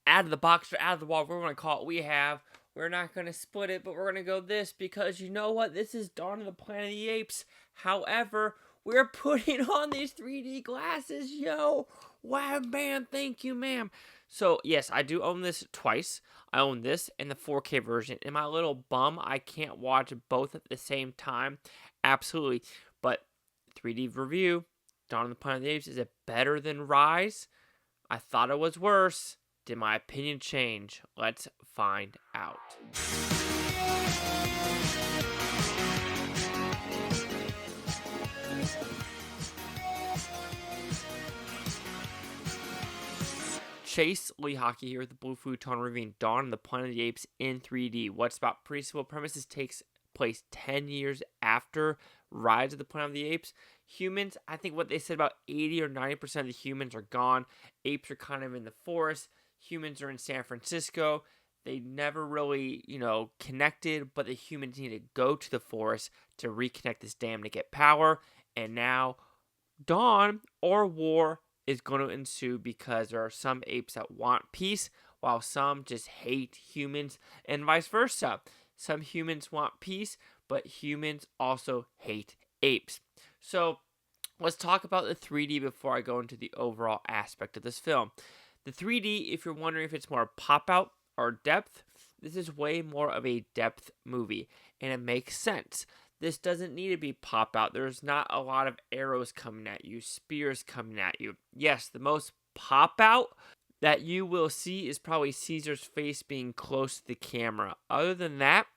out of the box or out of the wall, we're going to call it we have. We're not going to split it, but we're going to go this because you know what? This is Dawn of the Planet of the Apes. However, we're putting on these 3D glasses, yo. Wow, man, thank you, ma'am. So, yes, I do own this twice. I own this and the 4K version. Am I a little bum I can't watch both at the same time? Absolutely. But 3D review, Dawn of the Planet of the Apes, is it better than Rise? I thought it was worse. Did my opinion change? Let's find out. Chase Lee Hockey here with the Blue Futon reviewing Dawn of the Planet of the Apes in 3D. What's about preschool premises takes place 10 years after Rise of the Planet of the Apes. Humans, I think what they said, about 80 or 90% of the humans are gone. Apes are kind of in the forest. Humans are in San Francisco. They never really, connected, but the humans need to go to the forest to reconnect this dam to get power. And now, dawn or war is going to ensue because there are some apes that want peace while some just hate humans and vice versa. Some humans want peace, but humans also hate apes. So let's talk about the 3D before I go into the overall aspect of this film. The 3D, if you're wondering if it's more pop out or depth, this is way more of a depth movie, and it makes sense. This doesn't need to be pop out. There's not a lot of arrows coming at you, spears coming at you. Yes, the most pop out that you will see is probably Caesar's face being close to the camera. Other than that,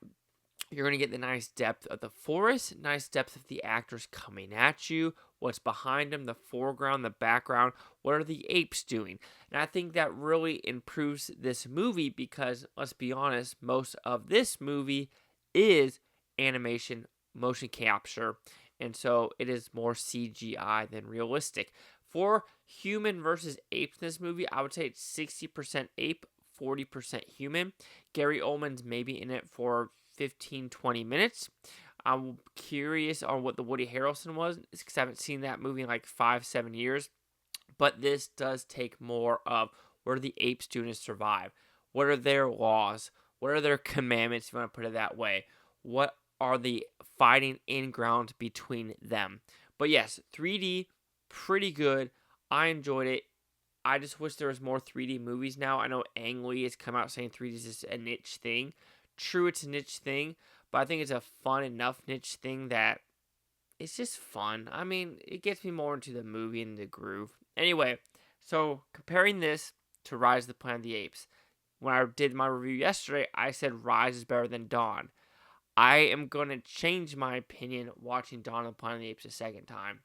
you're going to get the nice depth of the forest, nice depth of the actors coming at you, what's behind them, the foreground, the background, what are the apes doing? And I think that really improves this movie because, let's be honest, most of this movie is animation, motion capture, and so it is more CGI than realistic. For human versus ape in this movie, I would say it's 60% ape, 40% human. Gary Oldman's maybe in it for 15-20 minutes. I'm curious on what the Woody Harrelson was because I haven't seen that movie in like 5-7 years. But this does take more of what are the apes doing to survive? What are their laws? What are their commandments, if you want to put it that way? What are the fighting in grounds between them? But yes, 3D, pretty good. I enjoyed it. I just wish there was more 3D movies now. I know Ang Lee has come out saying 3D is just a niche thing. True, it's a niche thing, but I think it's a fun enough niche thing that it's just fun. I mean, it gets me more into the movie and the groove. Anyway, so comparing this to Rise of the Planet of the Apes, when I did my review yesterday, I said Rise is better than Dawn. I am going to change my opinion watching Dawn of the Planet of the Apes a second time.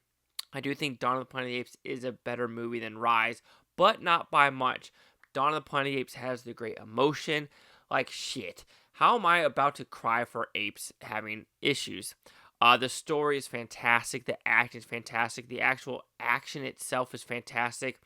I do think Dawn of the Planet of the Apes is a better movie than Rise, but not by much. Dawn of the Planet of the Apes has the great emotion. Like, shit. How am I about to cry for apes having issues? The story is fantastic. The acting is fantastic. The actual action itself is fantastic.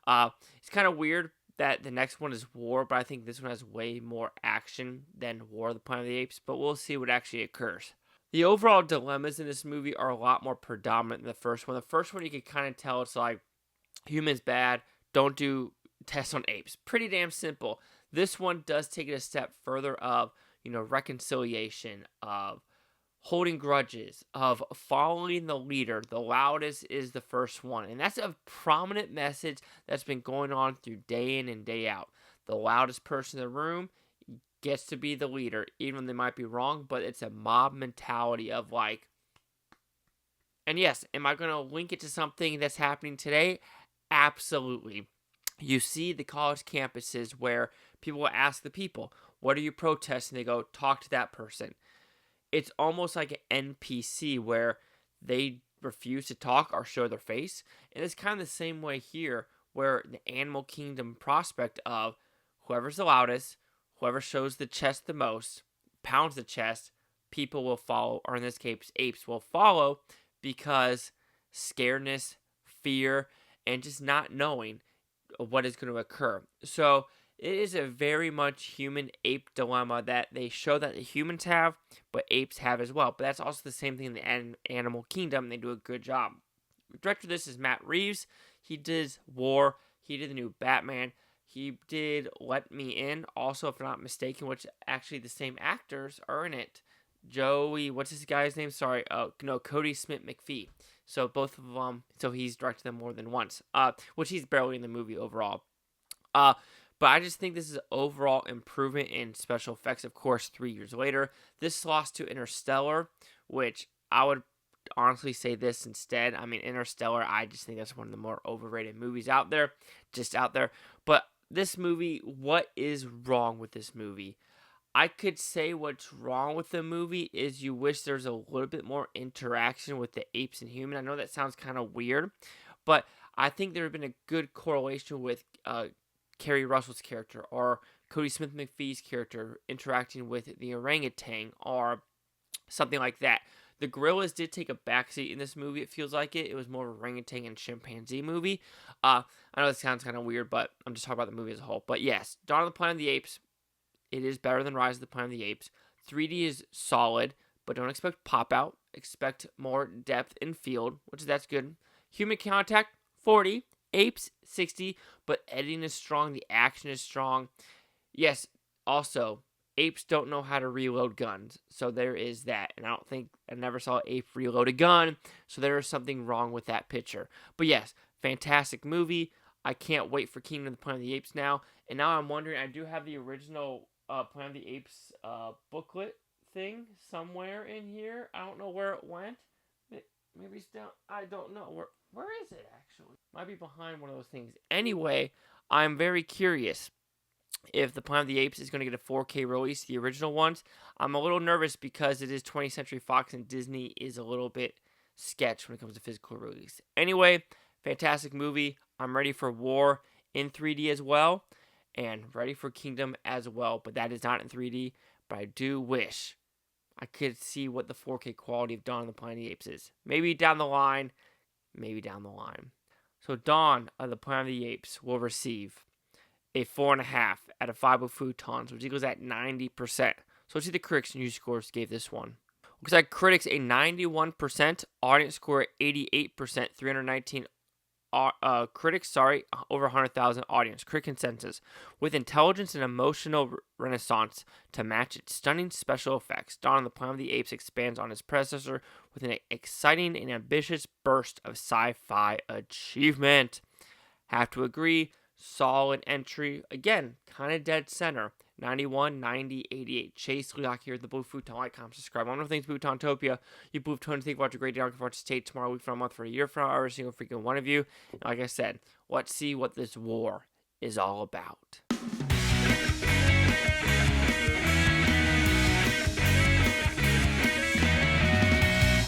It's kind of weird that the next one is War, but I think this one has way more action than War of the Planet of the Apes, but we'll see what actually occurs. The overall dilemmas in this movie are a lot more predominant than the first one. The first one, you can kind of tell it's like, humans bad, don't do tests on apes. Pretty damn simple. This one does take it a step further of, reconciliation, of holding grudges, of following the leader. The loudest is the first one. And that's a prominent message that's been going on through day in and day out. The loudest person in the room gets to be the leader, even though they might be wrong, but it's a mob mentality of like, and yes, am I going to link it to something that's happening today? Absolutely. You see the college campuses where people will ask the people, what are you protesting? They go, talk to that person. It's almost like an NPC where they refuse to talk or show their face. And it's kind of the same way here where the animal kingdom prospect of whoever's the loudest, whoever shows the chest the most, pounds the chest, people will follow, or in this case, apes will follow because scaredness, fear, and just not knowing what is going to occur. So it is a very much human-ape dilemma that they show that the humans have, but apes have as well. But that's also the same thing in the animal kingdom. They do a good job. The director of this is Matt Reeves. He did War. He did the new Batman. He did Let Me In, also, if I'm not mistaken, which actually the same actors are in it. Joey, what's this guy's name? Sorry, no, Kodi Smit-McPhee. So both of them, so he's directed them more than once, which he's barely in the movie overall. Uh, but I just think this is overall improvement in special effects. Of course, 3 years later, this lost to Interstellar, which I would honestly say this instead. I mean, Interstellar, I just think that's one of the more overrated movies out there, just out there. But this movie, what is wrong with this movie? I could say what's wrong with the movie is you wish there's a little bit more interaction with the apes and human. I know that sounds kind of weird, but I think there have been a good correlation with Keri Russell's character or Kodi Smit-McPhee's character interacting with the orangutan or something like that. The gorillas did take a backseat in this movie. It feels like it. It was more of a orangutan and chimpanzee movie. I know this sounds kind of weird, but I'm just talking about the movie as a whole. But yes, Dawn of the Planet of the Apes, it is better than Rise of the Planet of the Apes. 3D is solid, but don't expect pop-out. Expect more depth in field, which that's good. Human contact, 40. Apes, 60. But editing is strong. The action is strong. Yes, also, apes don't know how to reload guns. So there is that. And I never saw an ape reload a gun. So there is something wrong with that picture. But yes, fantastic movie. I can't wait for Kingdom of the Planet of the Apes now. And now I'm wondering, I do have the original Planet of the Apes booklet thing somewhere in here. I don't know where it went. Maybe it's down. I don't know. Where is it, actually? Might be behind one of those things. Anyway, I'm very curious if the Planet of the Apes is going to get a 4K release, the original ones. I'm a little nervous because it is 20th Century Fox and Disney is a little bit sketch when it comes to physical release. Anyway, fantastic movie. I'm ready for War in 3D as well, and ready for Kingdom as well, but that is not in 3D. But I do wish I could see what the 4K quality of Dawn of the Planet of the Apes is. Maybe down the line. So Dawn of the Planet of the Apes will receive a 4.5 out of 5 with Futons, which equals at 90%. So let's see the critics and user scores gave this one. Looks like critics a 91%, audience score 88%, 319 critics, over 100,000 audience. Critic consensus. With intelligence and emotional renaissance to match its stunning special effects, Dawn of the Planet of the Apes expands on its predecessor with an exciting and ambitious burst of sci-fi achievement. Have to agree. Solid entry. Again, kind of dead center. 91, 90, 88. Chase Leoc here at the Blue Futon. Like, comment, subscribe. One of the things Futontopia. You Blue Futon, think watch a great day. Looking forward to stay tomorrow, week from a month, for a year from now. Every single freaking one of you. And like I said, let's see what this war is all about.